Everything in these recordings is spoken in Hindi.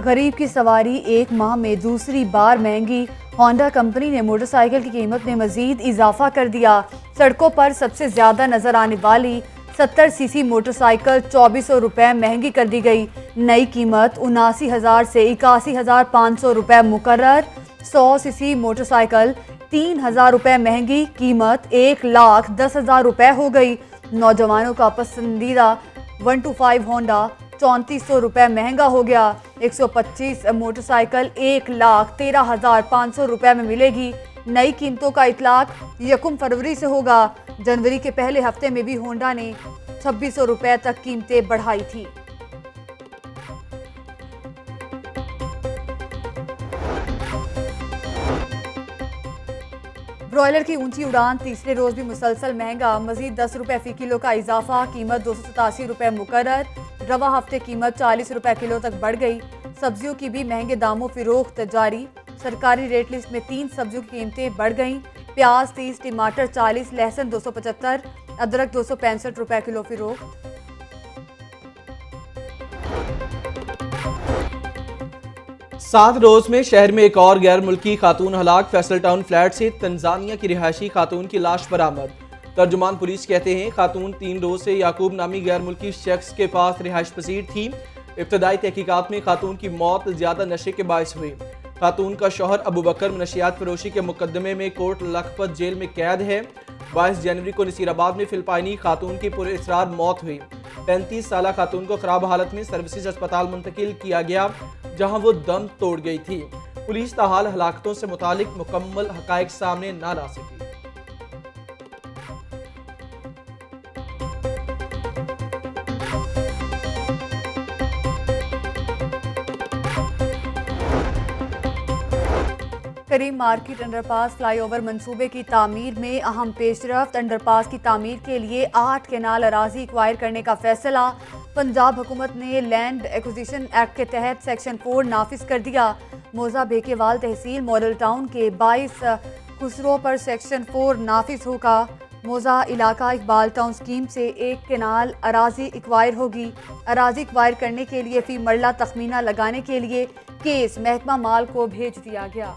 गरीब की सवारी एक माह में दूसरी बार महंगी। होंडा कंपनी ने मोटरसाइकिल की कीमत में मजीद इजाफा कर दिया। सड़कों पर सबसे ज्यादा नजर आने वाली 70 सीसी मोटरसाइकिल 2400 रुपए महंगी कर दी गई। नई कीमत 79,000 से 81,500 रुपए मुकर्रर। 100 सीसी मोटरसाइकिल 3,000 रुपए महंगी, कीमत 1,10,000 रुपए हो गई। नौजवानों का पसंदीदा 125 होंडा 3400 रुपए महंगा हो गया। 125 मोटरसाइकिल 1,13,500 रुपए में मिलेगी। नई कीमतों का इतलाक 1 फरवरी से होगा। जनवरी के पहले हफ्ते में भी होंडा ने 2600 रुपए तक कीमतें बढ़ाई थी। ब्रॉयलर की ऊंची उड़ान तीसरे रोज भी मुसलसल महंगा। मजीद 10 रुपए फी किलो का इजाफा, कीमत 287 रुपए मुकर्रर। रवा हफ्ते कीमत 40 रुपए किलो तक बढ़ गई। सब्जियों की भी महंगे दामों फिरोख्त जारी। सरकारी रेट लिस्ट में 3 सब्जियों की कीमतें बढ़ गईं। प्याज 30, टमाटर 40, लहसुन 275, अदरक 265 रुपए किलो फिरोख्त। 7 रोज में शहर में एक और गैर मुल्की खातून हलाक। फैसल टाउन फ्लैट से तंजानिया की रिहायशी खातून की लाश बरामद। तर्जुमान पुलिस कहते हैं खातून 3 रोज से याकूब नामी गैर मुल्की शख्स के पास रिहाइश पसीर थी। इब्तदाई तहकीकात में खातून की मौत ज्यादा नशे के बायस हुई। खातून का शौहर अबू बकर नशियात फरोशी के मुकदमे में कोर्ट लखपत जेल में कैद है। 22 जनवरी को नसीराबाद में फिलिपाइनी खातून की पुरअसरार मौत हुई। 35 साल खातून को खराब हालत में सर्विसेज अस्पताल मुंतकिल किया गया, जहां वो दम तोड़ गई थी। पुलिस ताहाल हलाकतों से मुतालिक मुकम्मल हकायक सामने न ला सकी। करीम मार्केट अंडरपास फ्लाईओवर मंसूबे की तामीर में अहम पेशरफ्त। अंडरपास की तामीर के लिए 8 केनाल अराजी एक्वायर करने का फैसला। पंजाब हुकूमत ने लैंड एक्विजिशन एक्ट के तहत सेक्शन 4 नाफिज कर दिया। मोजा बेकेवाल तहसील मॉडल टाउन के 22 खुसरों पर सेक्शन 4 नाफिज होगा। मोजा इलाका इकबाल टाउन स्कीम से 1 केनाल अराजी एक्वायर होगी। अराजी एक्वायर करने के लिए फी मरला तखमीना लगाने के लिए केस महकमा माल को भेज दिया गया।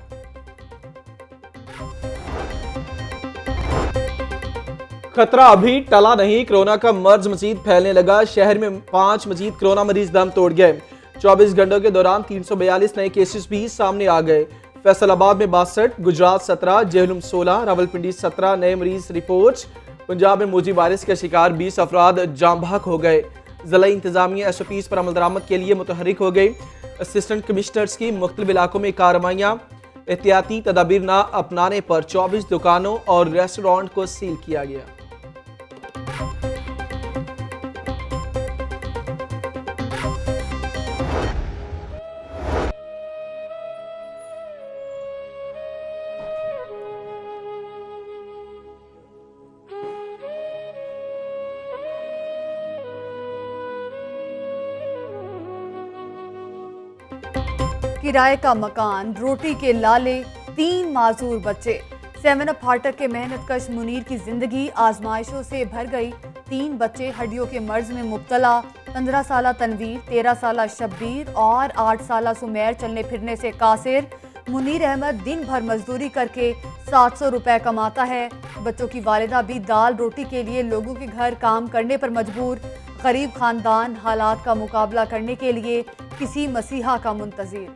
खतरा अभी टला नहीं, कोरोना का मर्ज मजीद फैलने लगा। शहर में 5 मजीद कोरोना मरीज दम तोड़ गए। 24 घंटों के दौरान 342 नए केसेस भी सामने आ गए। फैसलाबाद में 62, गुजरात 17, जेहलम 16, रावलपिंडी 17 नए मरीज रिपोर्ट। पंजाब में मोजी वायरस का शिकार 20 अफराद जाम बहक हो गए। जिला इंतजामिया SOPs पर अमल दरामद के लिए मुतहरिक हो गई। असिस्टेंट कमिश्नर्स की मुख्तलिफ इलाकों में कार्रवाइयाँ। एहतियाती तदाबीर न अपनाने पर 24 दुकानों और रेस्टोरेंट को सील किया गया। किराए का मकान, रोटी के लाले, 3 माजूर बच्चे। 7 अप फाटक के मेहनत कश मुनीर की जिंदगी आजमाइशों से भर गई। 3 बच्चे हड्डियों के मर्ज में मुब्तला। 15 साल तनवीर, 13 साल शब्बीर और 8 साल सुमेर चलने फिरने से कासिर। मुनीर अहमद दिन भर मजदूरी करके 700 रुपए कमाता है। बच्चों की वालिदा भी दाल रोटी के लिए लोगों के घर काम करने पर मजबूर। गरीब खानदान हालात का मुकाबला करने के लिए किसी मसीहा का मुंतजिर।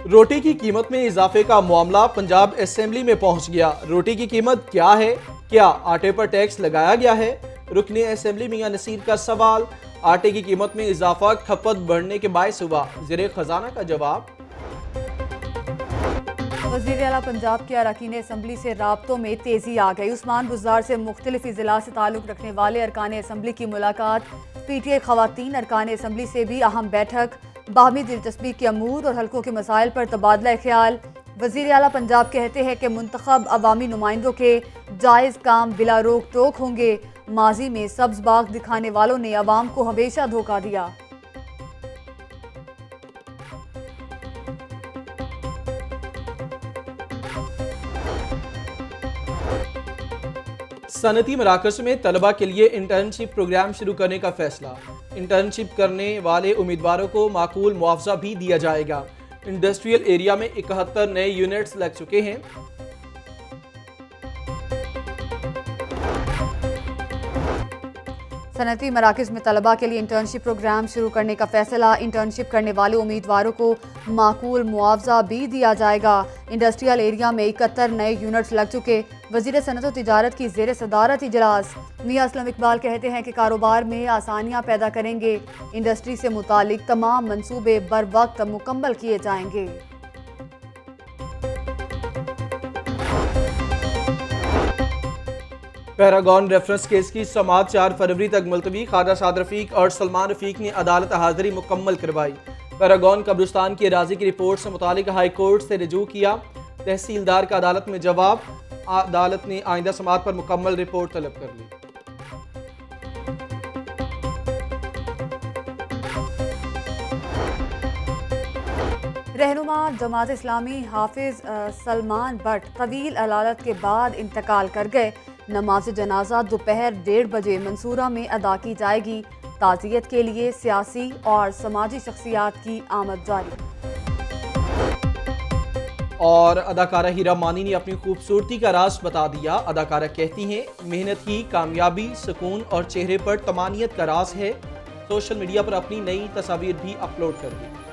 रोटी की कीमत में इजाफे का मामला पंजाब असेंबली में पहुंच गया। रोटी की कीमत क्या है? क्या आटे पर टैक्स लगाया गया है? रुकने असेंबली मियां नसीर का सवाल। आटे की कीमत में इजाफा खपत बढ़ने के बायस हुआ, ज़ेरे खजाना का जवाब। वज़ीर आला पंजाब के अरकान असम्बली से राब्तों में तेजी आ गई। उस्मान बुज़दार से मुख्तलिफ अज़ला से ताल्लुक़ रखने वाले अरकान असम्बली की मुलाकात। PTI ख़वातीन अरकान असम्बली से भी अहम बैठक। बाहमी दिलचस्पी के अमूर और हल्कों के मसाइल पर तबादला ख्याल। वज़ीर आला पंजाब कहते हैं कि मुंतखब अवामी नुमाइंदों के जायज़ काम बिला रोक टोक होंगे। माजी में सब्ज़ बाग दिखाने वालों ने अवाम को हमेशा धोखा दिया। सनती मराकज़ में तलबा के लिए इंटर्नशिप प्रोग्राम शुरू करने का फैसला। इंटर्नशिप करने वाले उम्मीदवारों को माकूल मुआवजा भी दिया जाएगा। इंडस्ट्रियल एरिया में 71 नए यूनिट्स लग चुके हैं। सनती मराकज़ में तलबा के लिए इंटर्नशिप प्रोग्राम शुरू करने का फैसला। इंटर्नशिप करने वाले उम्मीदवारों को माकूल मुआवजा भी दिया जाएगा। इंडस्ट्रियल एरिया में 71 नए यूनिट्स लग चुके। वज़ीर सनत और तिजारत की ज़ेर सदारत इजलास। मियां असलम इकबाल कहते हैं कि कारोबार में आसानियाँ पैदा करेंगे। इंडस्ट्री से मुतालिक तमाम मंसूबे बर वक्त मुकम्मल किए जाएंगे। पैरागॉन रेफरेंस केस की समाअत 4 फरवरी तक मुलतवी। ख्वाजा साद रफीक और सलमान रफीक ने अदालत हाजिरी मुकम्मल करवाई। पैरागॉन कब्रिस्तान की एराजी की रिपोर्ट से मुतालिक हाई कोर्ट से रजू किया। तहसीलदार का अदालत में जवाब। अदालत ने आइंदा समाअत पर मुकम्मल रिपोर्ट तलब कर ली। रहनुमा जमात इस्लामी हाफिज सलमान भट्ट तवील अदालत के बाद इंतकाल कर गए। नमाज जनाजा दोपहर 1:30 बजे मंसूरा में अदा की जाएगी। ताज़ियत के लिए सियासी और समाजी शख्सियात की आमद जारी। और अदाकारा हीरा मानी ने अपनी खूबसूरती का राज बता दिया। अदाकारा कहती हैं, मेहनत ही कामयाबी, सुकून और चेहरे पर तमानियत का राज है। सोशल मीडिया पर अपनी नई तस्वीर भी अपलोड कर दी।